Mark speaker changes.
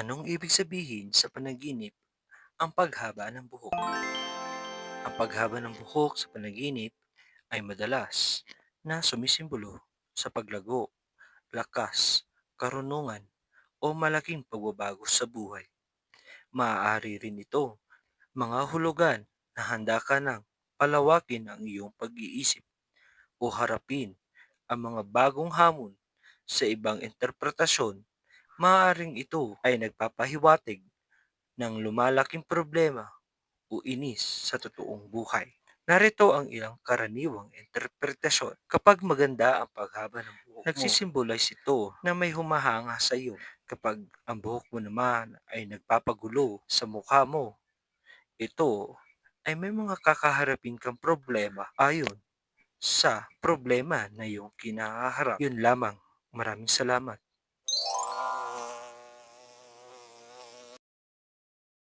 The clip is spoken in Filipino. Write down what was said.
Speaker 1: Anong ibig sabihin sa panaginip ang paghaba ng buhok? Ang paghaba ng buhok sa panaginip ay madalas na sumisimbolo sa paglago, lakas, karunungan o malaking pagbabago sa buhay. Maaari rin ito mga hulugan na handa ka ng palawakin ang iyong pag-iisip o harapin ang mga bagong hamon sa ibang interpretasyon. Maaaring ito ay nagpapahiwatig ng lumalaking problema o inis sa totoong buhay. Narito ang ilang karaniwang interpretasyon. Kapag maganda ang paghaba ng buhok mo, nagsisimbolize ito na may humahanga sa iyo. Kapag ang buhok mo naman ay nagpapagulo sa mukha mo, ito ay may mga kakaharapin kang problema ayon sa problema na iyong kinakaharap. Yun lamang. Maraming salamat.